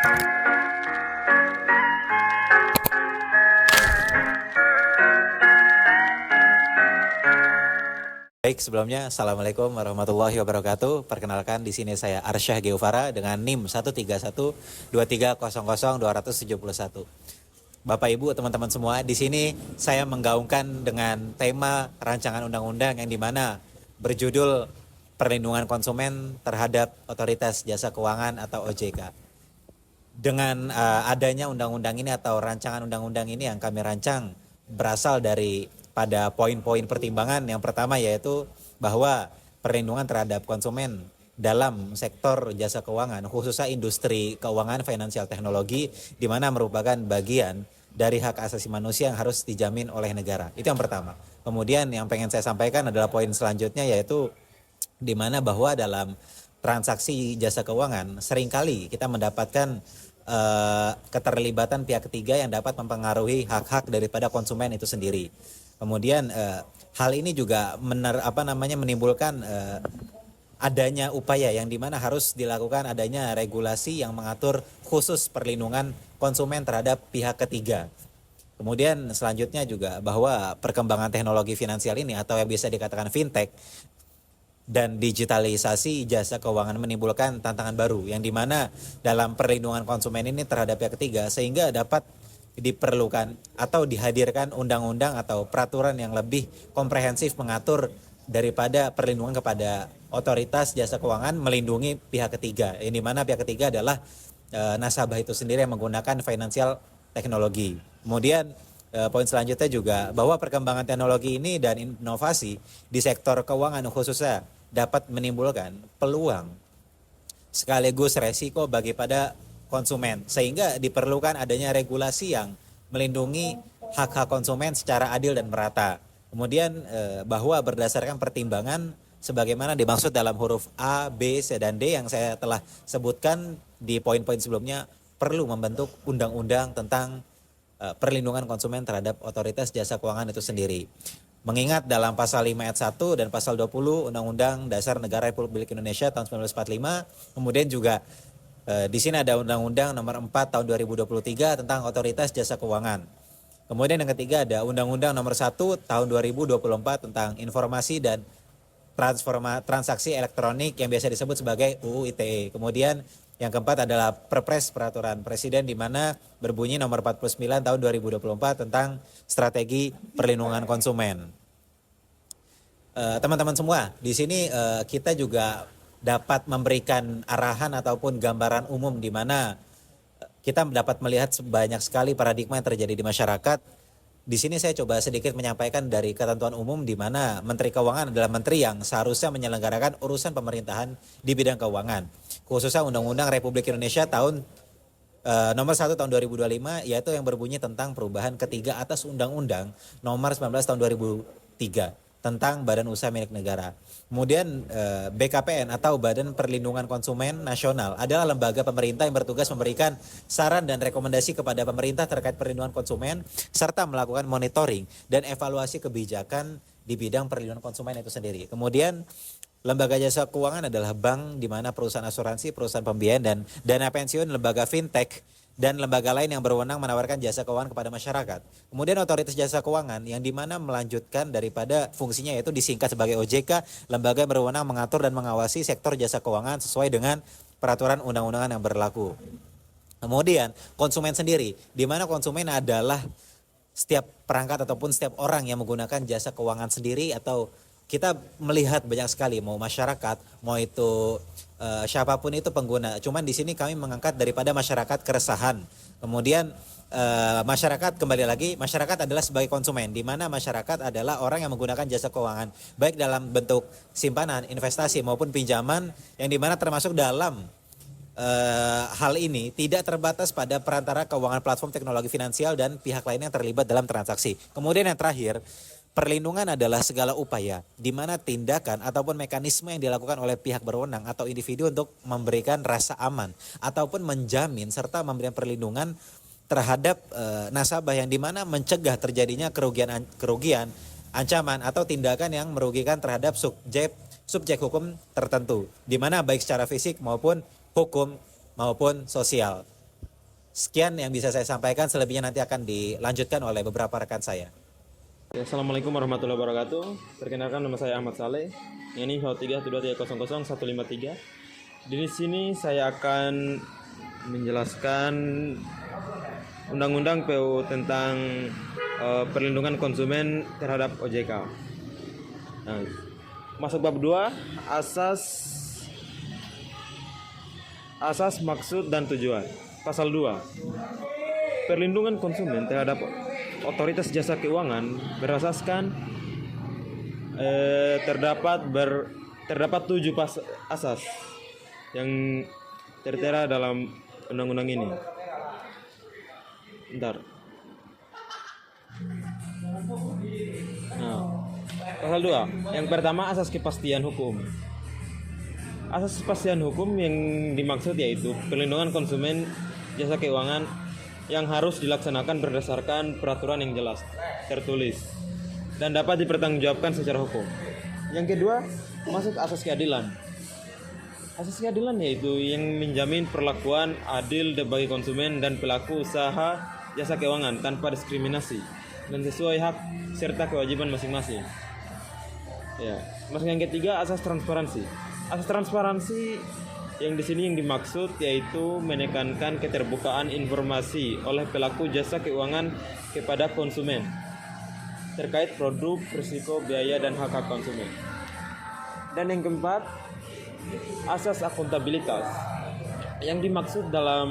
Baik, sebelumnya Assalamualaikum warahmatullahi wabarakatuh. Perkenalkan, di sini saya Arsyah Geovara dengan NIM 13123000271. Bapak Ibu, teman-teman semua, di sini saya menggaungkan dengan tema rancangan undang-undang yang dimana berjudul Perlindungan Konsumen Terhadap Otoritas Jasa Keuangan atau OJK. Dengan adanya undang-undang ini atau rancangan undang-undang ini yang kami rancang berasal dari pada poin-poin pertimbangan. Yang pertama yaitu bahwa perlindungan terhadap konsumen dalam sektor jasa keuangan, khususnya industri keuangan finansial teknologi, di mana merupakan bagian dari hak asasi manusia yang harus dijamin oleh negara. Itu yang pertama. Kemudian yang pengen saya sampaikan adalah poin selanjutnya, yaitu di mana bahwa dalam transaksi jasa keuangan seringkali kita mendapatkan keterlibatan pihak ketiga yang dapat mempengaruhi hak-hak daripada konsumen itu sendiri. Kemudian hal ini juga menimbulkan adanya upaya yang dimana harus dilakukan adanya regulasi yang mengatur khusus perlindungan konsumen terhadap pihak ketiga. Kemudian selanjutnya juga bahwa perkembangan teknologi finansial ini atau yang bisa dikatakan fintech dan digitalisasi jasa keuangan menimbulkan tantangan baru yang dimana dalam perlindungan konsumen ini terhadap pihak ketiga, sehingga dapat diperlukan atau dihadirkan undang-undang atau peraturan yang lebih komprehensif mengatur daripada perlindungan kepada otoritas jasa keuangan melindungi pihak ketiga, yang dimana pihak ketiga adalah nasabah itu sendiri yang menggunakan financial teknologi. Kemudian poin selanjutnya juga bahwa perkembangan teknologi ini dan inovasi di sektor keuangan khususnya dapat menimbulkan peluang sekaligus resiko bagi pada konsumen, sehingga diperlukan adanya regulasi yang melindungi hak-hak konsumen secara adil dan merata. Kemudian bahwa berdasarkan pertimbangan sebagaimana dimaksud dalam huruf A, B, C, dan D yang saya telah sebutkan di poin-poin sebelumnya, perlu membentuk undang-undang tentang perlindungan konsumen terhadap otoritas jasa keuangan itu sendiri. Mengingat dalam pasal 5 ayat 1 dan pasal 20 Undang-Undang Dasar Negara Republik Indonesia tahun 1945, kemudian juga di sini ada Undang-Undang Nomor 4 tahun 2023 tentang otoritas jasa keuangan. Kemudian yang ketiga ada Undang-Undang Nomor 1 tahun 2024 tentang informasi dan transaksi elektronik yang biasa disebut sebagai UU ITE. Kemudian yang keempat adalah Perpres Peraturan Presiden di mana berbunyi nomor 49 tahun 2024 tentang strategi perlindungan konsumen. Teman-teman semua, di sini kita juga dapat memberikan arahan ataupun gambaran umum di mana kita dapat melihat banyak sekali paradigma yang terjadi di masyarakat. Di sini saya coba sedikit menyampaikan dari ketentuan umum di mana Menteri Keuangan adalah menteri yang seharusnya menyelenggarakan urusan pemerintahan di bidang keuangan. Khususnya Undang-Undang Republik Indonesia tahun nomor 1 tahun 2025, yaitu yang berbunyi tentang perubahan ketiga atas Undang-Undang nomor 19 tahun 2003 tentang Badan Usaha Milik Negara. Kemudian BKPN atau Badan Perlindungan Konsumen Nasional adalah lembaga pemerintah yang bertugas memberikan saran dan rekomendasi kepada pemerintah terkait perlindungan konsumen serta melakukan monitoring dan evaluasi kebijakan di bidang perlindungan konsumen itu sendiri. Kemudian lembaga jasa keuangan adalah bank di mana perusahaan asuransi, perusahaan pembiayaan dan dana pensiun, lembaga fintech dan lembaga lain yang berwenang menawarkan jasa keuangan kepada masyarakat. Kemudian otoritas jasa keuangan yang dimana melanjutkan daripada fungsinya yaitu disingkat sebagai OJK, lembaga yang berwenang mengatur dan mengawasi sektor jasa keuangan sesuai dengan peraturan undang-undangan yang berlaku. Kemudian konsumen sendiri, di mana konsumen adalah setiap perangkat ataupun setiap orang yang menggunakan jasa keuangan sendiri, atau kita melihat banyak sekali mau masyarakat, mau itu siapapun itu pengguna. Cuman di sini kami mengangkat daripada masyarakat keresahan. Kemudian masyarakat, kembali lagi, masyarakat adalah sebagai konsumen, di mana masyarakat adalah orang yang menggunakan jasa keuangan baik dalam bentuk simpanan, investasi maupun pinjaman, yang dimana termasuk dalam hal ini tidak terbatas pada perantara keuangan platform teknologi finansial dan pihak lain yang terlibat dalam transaksi. Kemudian yang terakhir, perlindungan adalah segala upaya di mana tindakan ataupun mekanisme yang dilakukan oleh pihak berwenang atau individu untuk memberikan rasa aman ataupun menjamin serta memberikan perlindungan terhadap nasabah, yang dimana mencegah terjadinya kerugian, ancaman atau tindakan yang merugikan terhadap subjek hukum tertentu, di mana baik secara fisik maupun hukum maupun sosial. Sekian yang bisa saya sampaikan, selebihnya nanti akan dilanjutkan oleh beberapa rekan saya. Ya, Assalamualaikum warahmatullahi wabarakatuh. Perkenalkan, nama saya Ahmad Saleh. Ini HO 312300153. Di sini saya akan menjelaskan Undang-Undang PU tentang perlindungan konsumen terhadap OJK. Nah, masuk bab 2, asas maksud dan tujuan. Pasal 2. Perlindungan konsumen terhadap otoritas jasa keuangan berasaskan terdapat 7 asas yang tertera dalam undang-undang ini. Bentar. Nah, pasal 2. Yang pertama, asas kepastian hukum. Asas kepastian hukum yang dimaksud yaitu perlindungan konsumen jasa keuangan yang harus dilaksanakan berdasarkan peraturan yang jelas, tertulis, dan dapat dipertanggungjawabkan secara hukum. Yang kedua, masuk asas keadilan. Asas keadilan yaitu yang menjamin perlakuan adil bagi konsumen dan pelaku usaha jasa keuangan tanpa diskriminasi dan sesuai hak serta kewajiban masing-masing. Ya, masuk yang ketiga, asas transparansi. Asas transparansi yang di sini yang dimaksud yaitu menekankan keterbukaan informasi oleh pelaku jasa keuangan kepada konsumen terkait produk, risiko, biaya, dan hak-hak konsumen. Dan yang keempat, asas akuntabilitas. Yang dimaksud dalam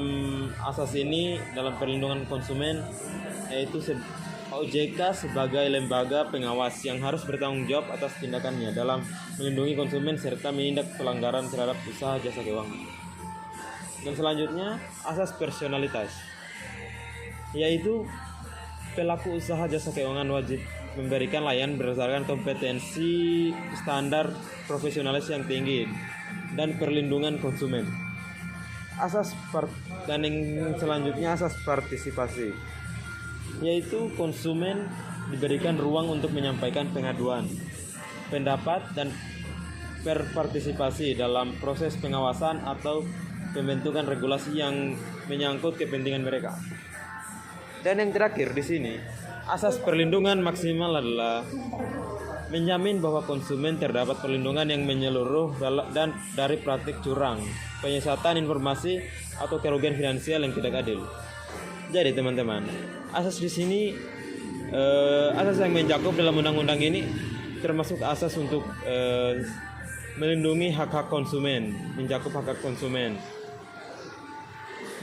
asas ini dalam perlindungan konsumen yaitu OJK sebagai lembaga pengawas yang harus bertanggung jawab atas tindakannya dalam melindungi konsumen serta menindak pelanggaran terhadap usaha jasa keuangan. Dan selanjutnya, asas personalitas, yaitu pelaku usaha jasa keuangan wajib memberikan layanan berdasarkan kompetensi standar profesionalis yang tinggi dan perlindungan konsumen. Dan yang selanjutnya, asas partisipasi, yaitu konsumen diberikan ruang untuk menyampaikan pengaduan, pendapat, dan berpartisipasi dalam proses pengawasan atau pembentukan regulasi yang menyangkut kepentingan mereka. Dan yang terakhir di sini, asas perlindungan maksimal adalah menjamin bahwa konsumen terdapat perlindungan yang menyeluruh dan dari praktik curang, penyesatan informasi, atau kerugian finansial yang tidak adil. Jadi teman-teman, asas di sini asas yang mencakup dalam undang-undang ini termasuk asas untuk melindungi hak-hak konsumen, mencakup hak-hak konsumen.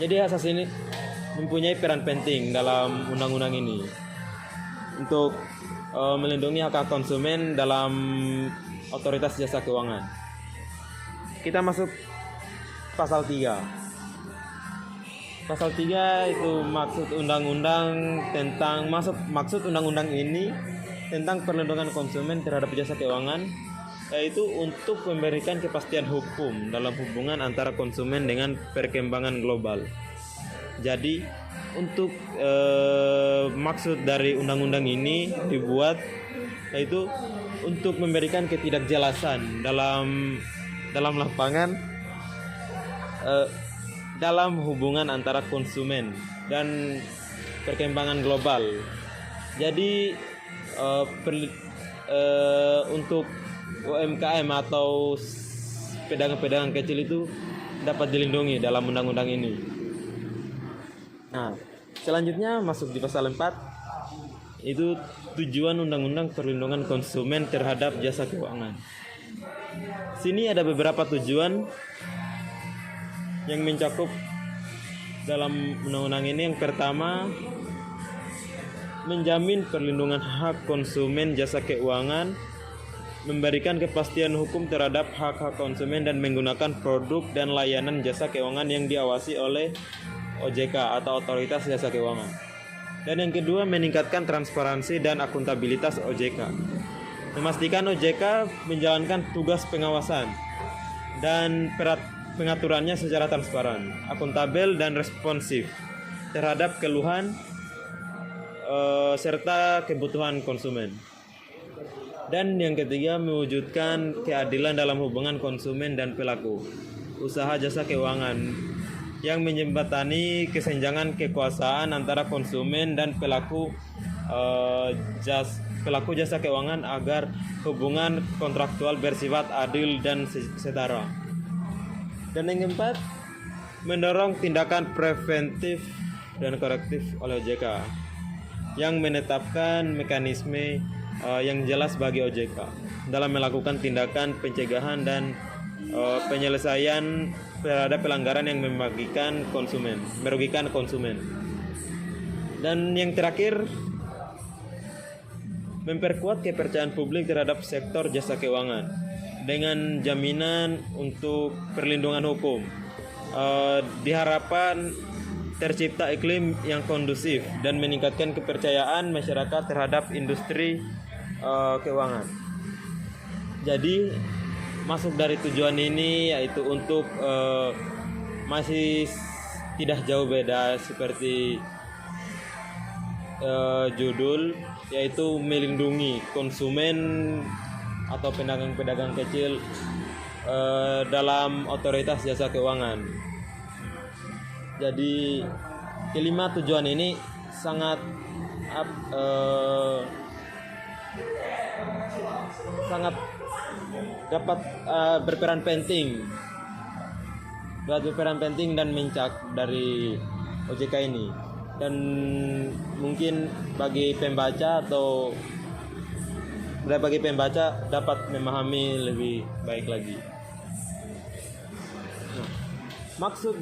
Jadi asas ini mempunyai peran penting dalam undang-undang ini untuk melindungi hak-hak konsumen dalam otoritas jasa keuangan. Kita masuk pasal 3. Pasal 3 itu maksud undang-undang ini tentang perlindungan konsumen terhadap jasa keuangan, yaitu untuk memberikan kepastian hukum dalam hubungan antara konsumen dengan perkembangan global. Jadi untuk maksud dari undang-undang ini dibuat yaitu untuk memberikan ketidakjelasan dalam lapangan dalam hubungan antara konsumen dan perkembangan global. Jadi untuk UMKM atau pedagang-pedagang kecil itu dapat dilindungi dalam undang-undang ini. Nah, selanjutnya masuk di pasal 4, itu tujuan undang-undang perlindungan konsumen terhadap jasa keuangan. Sini ada beberapa tujuan yang mencakup dalam undang-undang ini. Yang pertama, menjamin perlindungan hak konsumen jasa keuangan, memberikan kepastian hukum terhadap hak-hak konsumen, dan menggunakan produk dan layanan jasa keuangan yang diawasi oleh OJK atau Otoritas Jasa Keuangan. Dan yang kedua, meningkatkan transparansi dan akuntabilitas OJK, memastikan OJK menjalankan tugas pengawasan dan pengaturannya secara transparan, akuntabel, dan responsif terhadap keluhan serta kebutuhan konsumen. Dan yang ketiga, mewujudkan keadilan dalam hubungan konsumen dan pelaku usaha jasa keuangan yang menjembatani kesenjangan kekuasaan antara konsumen dan pelaku jasa keuangan agar hubungan kontraktual bersifat adil dan setara. Dan yang keempat, mendorong tindakan preventif dan korektif oleh OJK yang menetapkan mekanisme yang jelas bagi OJK dalam melakukan tindakan pencegahan dan penyelesaian terhadap pelanggaran yang merugikan konsumen. Dan yang terakhir, memperkuat kepercayaan publik terhadap sektor jasa keuangan dengan jaminan untuk perlindungan hukum. Diharapkan tercipta iklim yang kondusif dan meningkatkan kepercayaan masyarakat terhadap industri keuangan. Jadi masuk dari tujuan ini yaitu untuk masih tidak jauh beda seperti judul, yaitu melindungi konsumen atau pedagang-pedagang kecil dalam otoritas jasa keuangan. Jadi kelima tujuan ini sangat dapat berperan penting dan mencak dari OJK ini, dan mungkin bagi pembaca dapat memahami lebih baik lagi. Maksud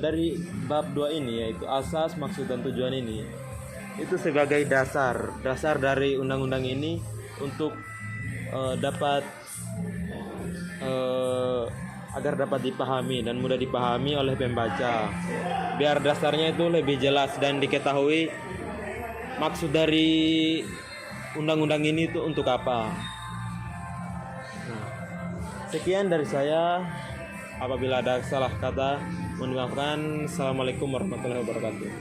dari bab 2 ini, yaitu asas, maksud, dan tujuan ini, itu sebagai dasar dari undang-undang ini untuk agar dapat dipahami dan mudah dipahami oleh pembaca, biar dasarnya itu lebih jelas dan diketahui maksud dari undang-undang ini itu untuk apa. Nah, sekian dari saya. Apabila ada salah kata, mohon dimaafkan. Assalamualaikum warahmatullahi wabarakatuh.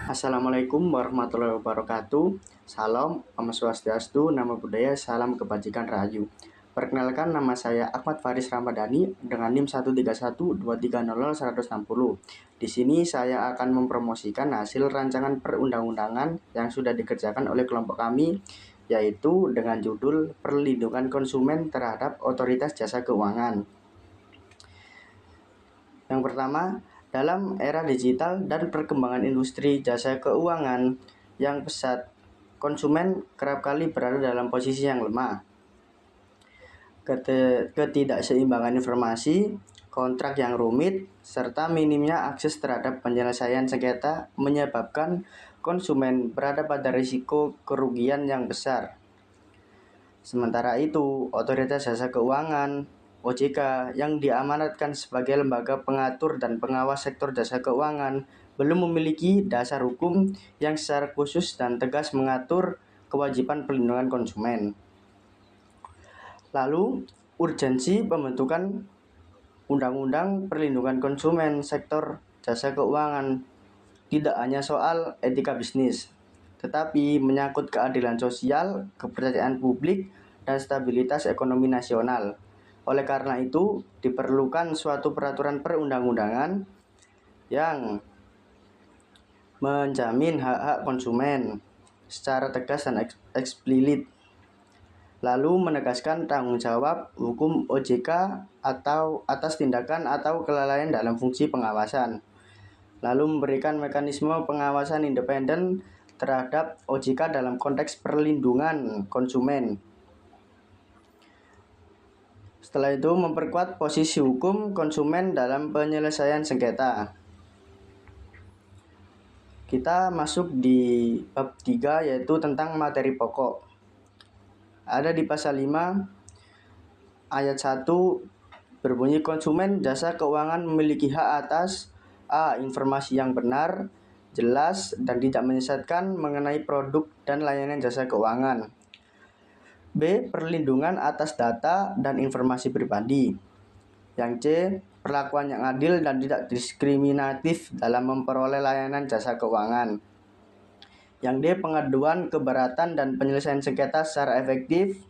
Assalamualaikum warahmatullahi wabarakatuh. Salam, Om Swastiastu, Namo Buddhaya, Salam Kebajikan Rahayu. Perkenalkan, nama saya Ahmad Faris Ramadhani dengan NIM 1312300 Di sini saya akan mempromosikan hasil rancangan perundang-undangan yang sudah dikerjakan oleh kelompok kami, yaitu dengan judul Perlindungan Konsumen Terhadap Otoritas Jasa Keuangan. Yang pertama, dalam era digital dan perkembangan industri jasa keuangan yang pesat, konsumen kerap kali berada dalam posisi yang lemah. Ketidakseimbangan informasi, kontrak yang rumit, serta minimnya akses terhadap penyelesaian sengketa menyebabkan konsumen berada pada risiko kerugian yang besar. Sementara itu, Otoritas Jasa Keuangan OJK yang diamanatkan sebagai lembaga pengatur dan pengawas sektor jasa keuangan belum memiliki dasar hukum yang secara khusus dan tegas mengatur kewajiban perlindungan konsumen. Lalu, urgensi pembentukan Undang-Undang Perlindungan Konsumen Sektor Jasa Keuangan tidak hanya soal etika bisnis, tetapi menyangkut keadilan sosial, kepercayaan publik, dan stabilitas ekonomi nasional. Oleh karena itu, diperlukan suatu peraturan perundang-undangan yang menjamin hak-hak konsumen secara tegas dan eksplisit, lalu menegaskan tanggung jawab hukum OJK atau atas tindakan atau kelalaian dalam fungsi pengawasan, lalu memberikan mekanisme pengawasan independen terhadap OJK dalam konteks perlindungan konsumen. Setelah itu, memperkuat posisi hukum konsumen dalam penyelesaian sengketa. Kita masuk di bab 3, yaitu tentang materi pokok. Ada di pasal 5 ayat 1 berbunyi, konsumen jasa keuangan memiliki hak atas A. Informasi yang benar, jelas, dan tidak menyesatkan mengenai produk dan layanan jasa keuangan. B. Perlindungan atas data dan informasi pribadi. Yang C. Perlakuan yang adil dan tidak diskriminatif dalam memperoleh layanan jasa keuangan. Yang D. Pengaduan, keberatan, dan penyelesaian sengketa secara efektif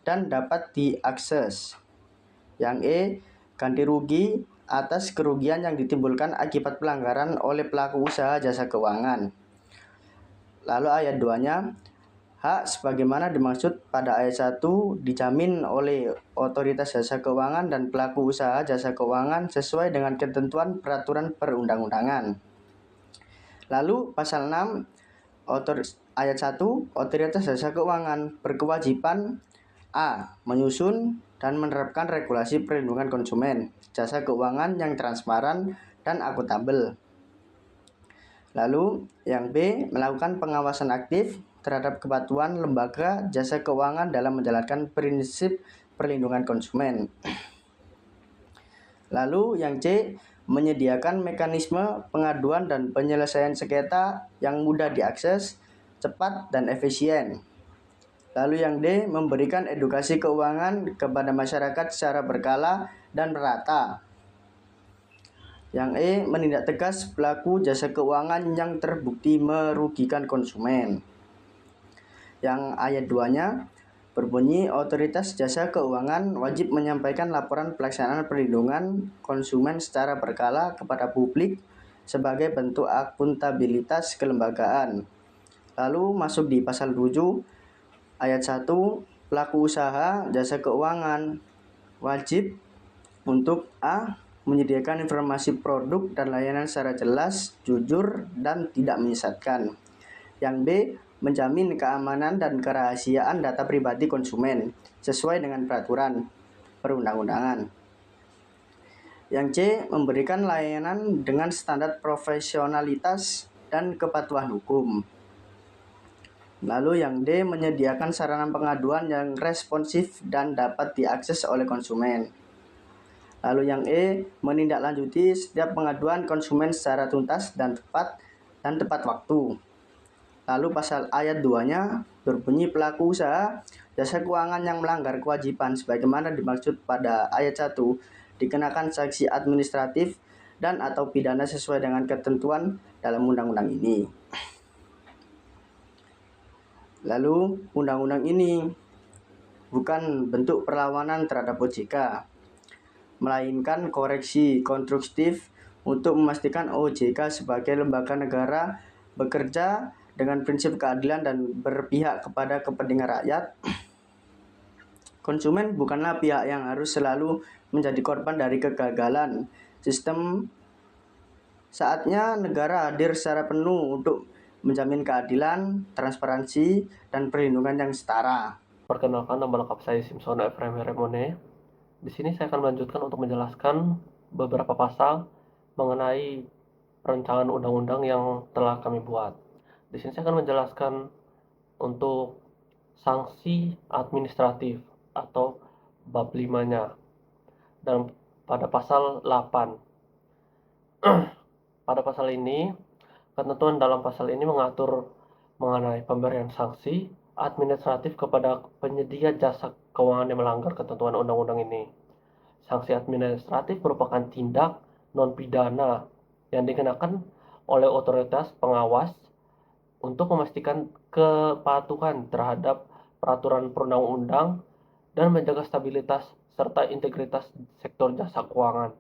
dan dapat diakses. Yang E. Ganti rugi atas kerugian yang ditimbulkan akibat pelanggaran oleh pelaku usaha jasa keuangan. Lalu ayat 2-nya, hak sebagaimana dimaksud pada ayat 1 dijamin oleh otoritas jasa keuangan dan pelaku usaha jasa keuangan sesuai dengan ketentuan peraturan perundang-undangan. Lalu pasal 6 ayat 1, otoritas jasa keuangan berkewajiban A. Menyusun dan menerapkan regulasi perlindungan konsumen jasa keuangan yang transparan dan akuntabel. Lalu yang B, melakukan pengawasan aktif terhadap kepatuhan lembaga jasa keuangan dalam menjalankan prinsip perlindungan konsumen. Lalu yang C, menyediakan mekanisme pengaduan dan penyelesaian sengketa yang mudah diakses, cepat, dan efisien. Lalu yang D, memberikan edukasi keuangan kepada masyarakat secara berkala dan merata. Yang E, menindak tegas pelaku jasa keuangan yang terbukti merugikan konsumen. Yang ayat 2-nya berbunyi, otoritas jasa keuangan wajib menyampaikan laporan pelaksanaan perlindungan konsumen secara berkala kepada publik sebagai bentuk akuntabilitas kelembagaan. Lalu masuk di pasal 7 ayat 1, pelaku usaha jasa keuangan wajib untuk A. menyediakan informasi produk dan layanan secara jelas, jujur, dan tidak menyesatkan. Yang B, menjamin keamanan dan kerahasiaan data pribadi konsumen sesuai dengan peraturan perundang-undangan. Yang C, memberikan layanan dengan standar profesionalitas dan kepatuhan hukum. Lalu yang D, menyediakan sarana pengaduan yang responsif dan dapat diakses oleh konsumen. Lalu yang E, menindaklanjuti setiap pengaduan konsumen secara tuntas dan tepat waktu. Lalu pasal ayat 2-nya berbunyi, pelaku usaha jasa keuangan yang melanggar kewajiban sebagaimana dimaksud pada ayat 1 dikenakan sanksi administratif dan atau pidana sesuai dengan ketentuan dalam undang-undang ini. Lalu undang-undang ini bukan bentuk perlawanan terhadap OJK, melainkan koreksi konstruktif untuk memastikan OJK sebagai lembaga negara bekerja dengan prinsip keadilan dan berpihak kepada kepentingan rakyat. Konsumen bukanlah pihak yang harus selalu menjadi korban dari kegagalan sistem. Saatnya negara hadir secara penuh untuk menjamin keadilan, transparansi, dan perlindungan yang setara. Perkenalkan, nama lengkap saya Simpson Efraim Heremone. Di sini saya akan melanjutkan untuk menjelaskan beberapa pasal mengenai rancangan undang-undang yang telah kami buat. Di sini saya akan menjelaskan untuk sanksi administratif atau bab 5-nya. Dan pada pasal 8. Pada pasal ini, ketentuan dalam pasal ini mengatur mengenai pemberian sanksi administratif kepada penyedia jasa keuangan yang melanggar ketentuan undang-undang ini. Sanksi administratif merupakan tindak non-pidana yang dikenakan oleh otoritas pengawas untuk memastikan kepatuhan terhadap peraturan perundang-undang dan menjaga stabilitas serta integritas sektor jasa keuangan.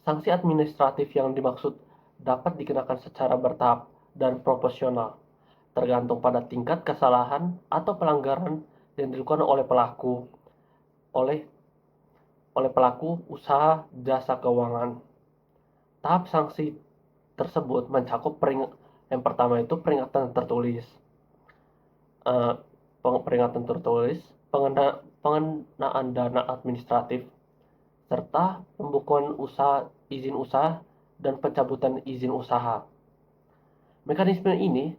Sanksi administratif yang dimaksud dapat dikenakan secara bertahap dan proporsional, tergantung pada tingkat kesalahan atau pelanggaran yang dilakukan oleh pelaku usaha jasa keuangan. Tahap sanksi tersebut mencakup yang pertama itu peringatan tertulis, pengenaan dana administratif, serta pembukuan izin usaha dan pencabutan izin usaha. Mekanisme ini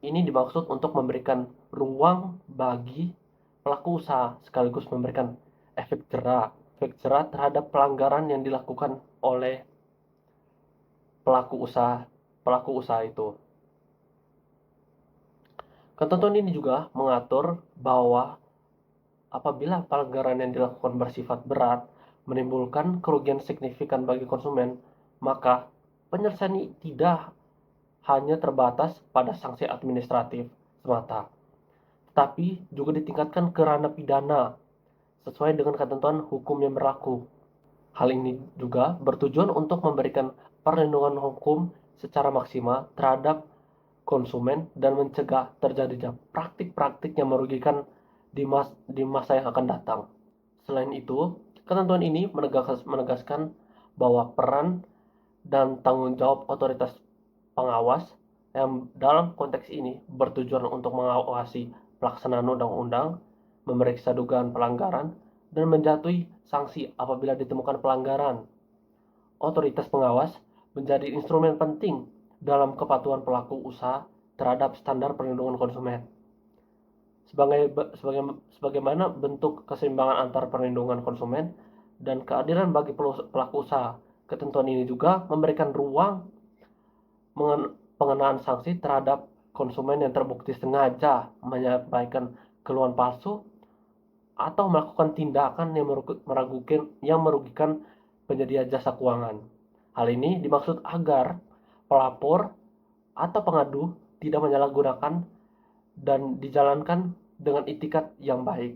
dimaksud untuk memberikan ruang bagi pelaku usaha sekaligus memberikan efek jera terhadap pelanggaran yang dilakukan oleh pelaku usaha itu. Ketentuan ini juga mengatur bahwa apabila pelanggaran yang dilakukan bersifat berat menimbulkan kerugian signifikan bagi konsumen, maka penyelesaian tidak hanya terbatas pada sanksi administratif semata, tetapi juga ditingkatkan ke ranah pidana sesuai dengan ketentuan hukum yang berlaku. Hal ini juga bertujuan untuk memberikan perlindungan hukum secara maksimal terhadap konsumen dan mencegah terjadinya praktik-praktik yang merugikan di masa yang akan datang. Selain itu, ketentuan ini menegaskan bahwa peran dan tanggung jawab otoritas pengawas yang dalam konteks ini bertujuan untuk mengawasi pelaksanaan undang-undang, memeriksa dugaan pelanggaran, dan menjatuhi sanksi apabila ditemukan pelanggaran. Otoritas pengawas menjadi instrumen penting dalam kepatuhan pelaku usaha terhadap standar perlindungan konsumen. Sebagaimana bentuk keseimbangan antara perlindungan konsumen dan keadilan bagi pelaku usaha, ketentuan ini juga memberikan ruang pengenaan sanksi terhadap konsumen yang terbukti sengaja menyampaikan keluhan palsu atau melakukan tindakan yang merugikan penyedia jasa keuangan. Hal ini dimaksud agar pelapor atau pengadu tidak menyalahgunakan dan dijalankan dengan itikat yang baik.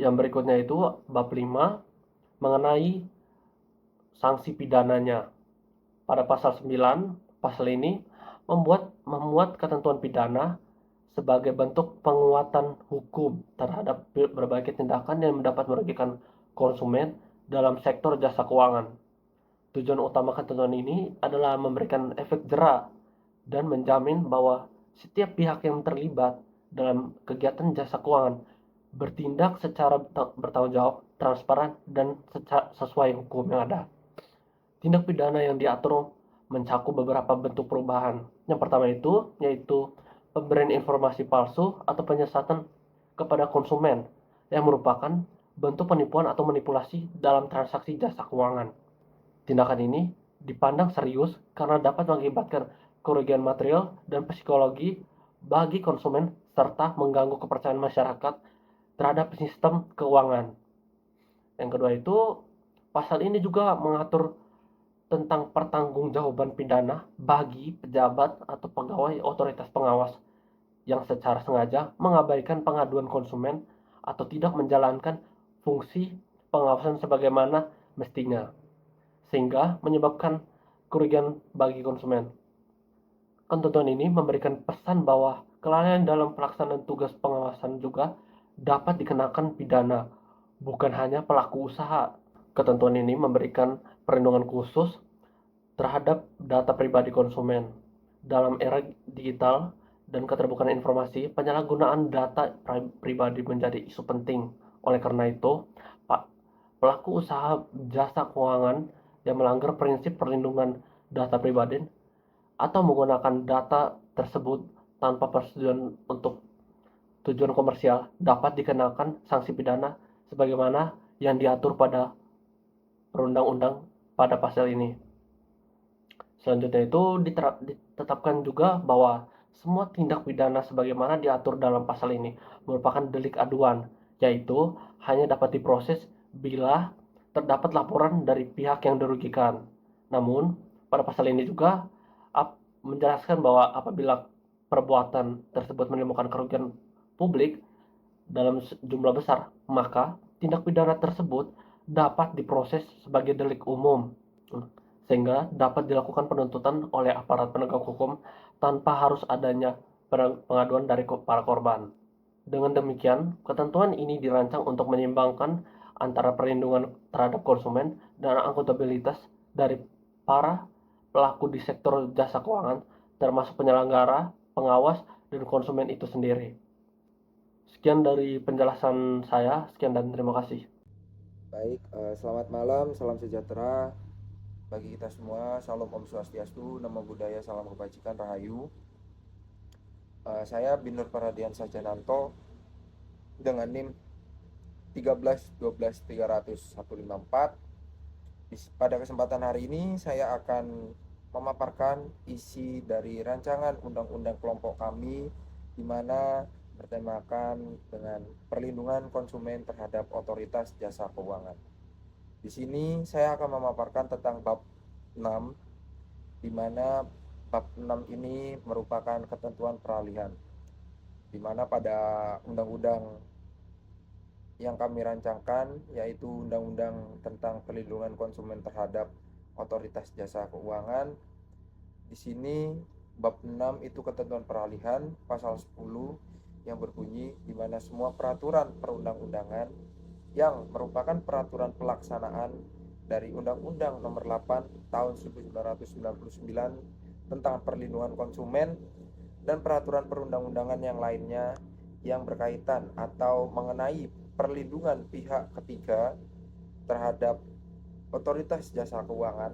Yang berikutnya itu bab 5 mengenai sanksi pidananya. Pada pasal 9, pasal ini memuat ketentuan pidana sebagai bentuk penguatan hukum terhadap berbagai tindakan yang dapat merugikan konsumen dalam sektor jasa keuangan. Tujuan utama ketentuan ini adalah memberikan efek jera dan menjamin bahwa setiap pihak yang terlibat dalam kegiatan jasa keuangan bertindak secara bertanggung jawab, transparan, dan sesuai hukum yang ada. Tindak pidana yang diatur mencakup beberapa bentuk perubahan. Yang pertama itu yaitu pemberian informasi palsu atau penyesatan kepada konsumen yang merupakan bentuk penipuan atau manipulasi dalam transaksi jasa keuangan. Tindakan ini dipandang serius karena dapat mengakibatkan kerugian material dan psikologi bagi konsumen serta mengganggu kepercayaan masyarakat terhadap sistem keuangan. Yang kedua itu, pasal ini juga mengatur tentang pertanggungjawaban pidana bagi pejabat atau pegawai otoritas pengawas yang secara sengaja mengabaikan pengaduan konsumen atau tidak menjalankan fungsi pengawasan sebagaimana mestinya, sehingga menyebabkan kerugian bagi konsumen. Ketentuan ini memberikan pesan bahwa kelalaian dalam pelaksanaan tugas pengawasan juga dapat dikenakan pidana, bukan hanya pelaku usaha. Ketentuan ini memberikan perlindungan khusus terhadap data pribadi konsumen. Dalam era digital dan keterbukaan informasi, penyalahgunaan data pribadi menjadi isu penting. Oleh karena itu, pelaku usaha jasa keuangan yang melanggar prinsip perlindungan data pribadi atau menggunakan data tersebut tanpa persetujuan untuk tujuan komersial dapat dikenakan sanksi pidana sebagaimana yang diatur pada perundang-undang pada pasal ini. Selanjutnya itu ditetapkan juga bahwa semua tindak pidana sebagaimana diatur dalam pasal ini merupakan delik aduan, yaitu hanya dapat diproses bila terdapat laporan dari pihak yang dirugikan. Namun, pada pasal ini juga menjelaskan bahwa apabila perbuatan tersebut menimbulkan kerugian publik dalam jumlah besar, maka tindak pidana tersebut dapat diproses sebagai delik umum, sehingga dapat dilakukan penuntutan oleh aparat penegak hukum tanpa harus adanya pengaduan dari para korban. Dengan demikian, ketentuan ini dirancang untuk menyeimbangkan antara perlindungan terhadap konsumen dan akuntabilitas dari para pelaku di sektor jasa keuangan, termasuk penyelenggara, pengawas, dan konsumen itu sendiri. Sekian dari penjelasan saya, sekian dan terima kasih. Baik, selamat malam, salam sejahtera bagi kita semua. Salam Om Swastiastu, Namo Buddhaya, salam kebajikan, rahayu. Saya Binur Paradian Sajananto dengan NIM 13-12-300-154. Pada kesempatan hari ini saya akan memaparkan isi dari rancangan undang-undang kelompok kami, di mana bertemakan dengan perlindungan konsumen terhadap otoritas jasa keuangan. Di sini saya akan memaparkan tentang bab 6, di mana bab 6 ini merupakan ketentuan peralihan, di mana pada undang-undang yang kami rancangkan, yaitu Undang-Undang tentang Perlindungan Konsumen terhadap Otoritas Jasa Keuangan. Di sini bab 6 itu ketentuan peralihan, pasal 10 yang berbunyi di mana semua peraturan perundang-undangan yang merupakan peraturan pelaksanaan dari Undang-Undang Nomor 8 Tahun 1999 tentang Perlindungan Konsumen dan peraturan perundang-undangan yang lainnya yang berkaitan atau mengenai perlindungan pihak ketiga terhadap otoritas jasa keuangan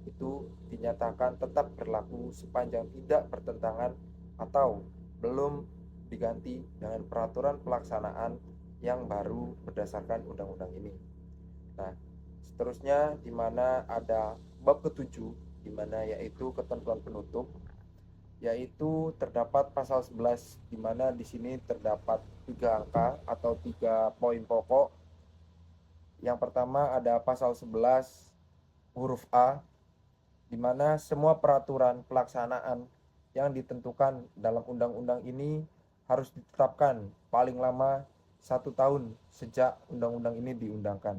itu dinyatakan tetap berlaku sepanjang tidak bertentangan atau belum diganti dengan peraturan pelaksanaan yang baru berdasarkan undang-undang ini. Nah, seterusnya di mana ada bab ketujuh, di mana yaitu ketentuan penutup, yaitu terdapat pasal 11, di mana di sini terdapat 3 angka atau 3 poin pokok. Yang pertama ada pasal 11 huruf A, di mana semua peraturan pelaksanaan yang ditentukan dalam undang-undang ini harus ditetapkan paling lama 1 tahun sejak undang-undang ini diundangkan.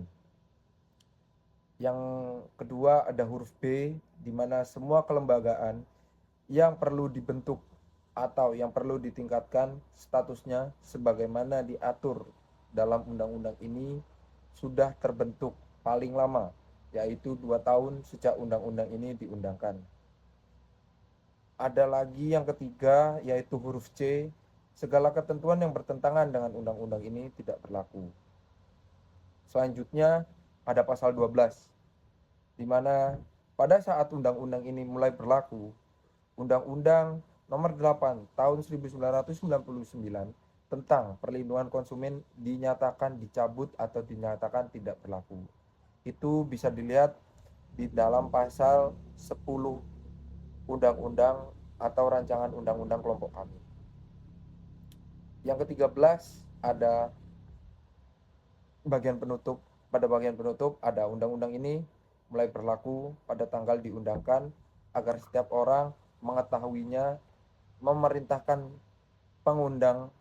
Yang kedua ada huruf B, di mana semua kelembagaan yang perlu dibentuk atau yang perlu ditingkatkan statusnya sebagaimana diatur dalam undang-undang ini sudah terbentuk paling lama, yaitu 2 tahun sejak undang-undang ini diundangkan. Ada lagi yang ketiga, yaitu huruf C, segala ketentuan yang bertentangan dengan undang-undang ini tidak berlaku. Selanjutnya ada pasal 12, di mana pada saat undang-undang ini mulai berlaku, Undang-Undang Nomor 8 Tahun 1999 tentang perlindungan konsumen dinyatakan dicabut atau dinyatakan tidak berlaku. Itu bisa dilihat di dalam pasal 10 Undang-Undang atau rancangan Undang-Undang kelompok kami. Yang ke-13 ada bagian penutup. Pada bagian penutup ada undang-undang ini mulai berlaku pada tanggal diundangkan agar setiap orang mengetahuinya, memerintahkan pengundangan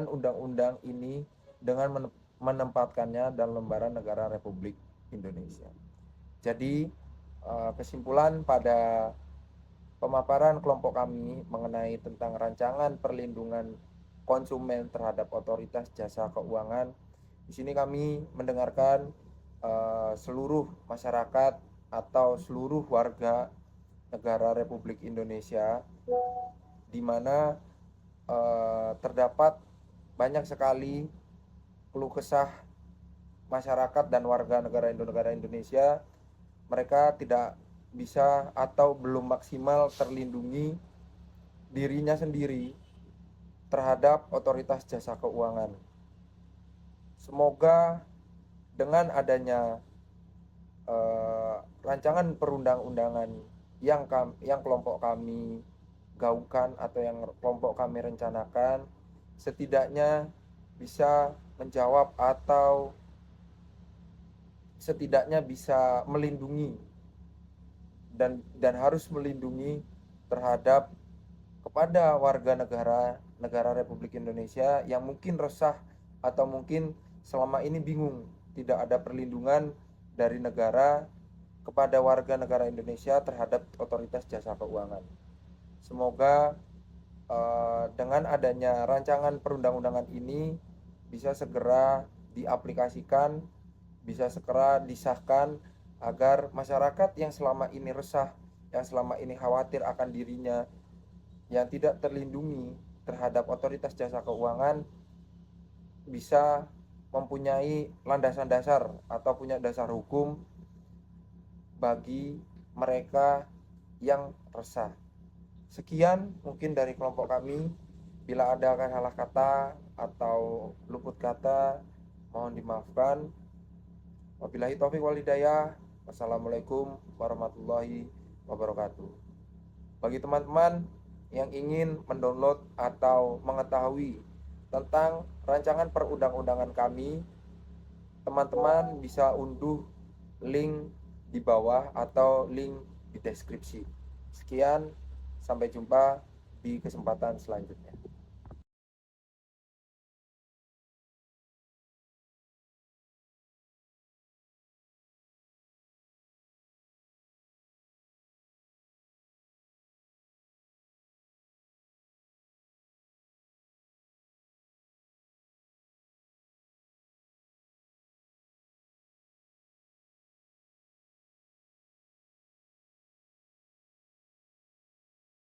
undang-undang ini dengan menempatkannya dalam lembaran negara Republik Indonesia. Jadi kesimpulan pada pemaparan kelompok kami mengenai tentang rancangan perlindungan konsumen terhadap otoritas jasa keuangan, di sini kami mendengarkan seluruh masyarakat atau seluruh warga negara Republik Indonesia, di mana terdapat banyak sekali keluh kesah masyarakat dan warga negara Indonesia. Mereka tidak bisa atau belum maksimal terlindungi dirinya sendiri terhadap otoritas jasa keuangan. Semoga dengan adanya rancangan perundang-undangan yang kelompok kami gaungkan atau yang kelompok kami rencanakan, setidaknya bisa menjawab atau setidaknya bisa melindungi dan harus melindungi terhadap kepada warga negara Republik Indonesia yang mungkin resah atau mungkin selama ini bingung tidak ada perlindungan dari negara kepada warga negara Indonesia terhadap otoritas jasa keuangan. Semoga dengan adanya rancangan perundang-undangan ini bisa segera diaplikasikan, bisa segera disahkan agar masyarakat yang selama ini resah, yang selama ini khawatir akan dirinya yang tidak terlindungi terhadap otoritas jasa keuangan bisa mempunyai landasan dasar atau punya dasar hukum bagi mereka yang resah. Sekian mungkin dari kelompok kami. Bila ada salah kata atau luput kata, mohon dimaafkan. Wabillahi taufiq wal hidayah. Wassalamualaikum warahmatullahi wabarakatuh. Bagi teman-teman yang ingin mendownload atau mengetahui tentang rancangan perundang-undangan kami, teman-teman bisa unduh link di bawah atau link di deskripsi. Sekian, sampai jumpa di kesempatan selanjutnya.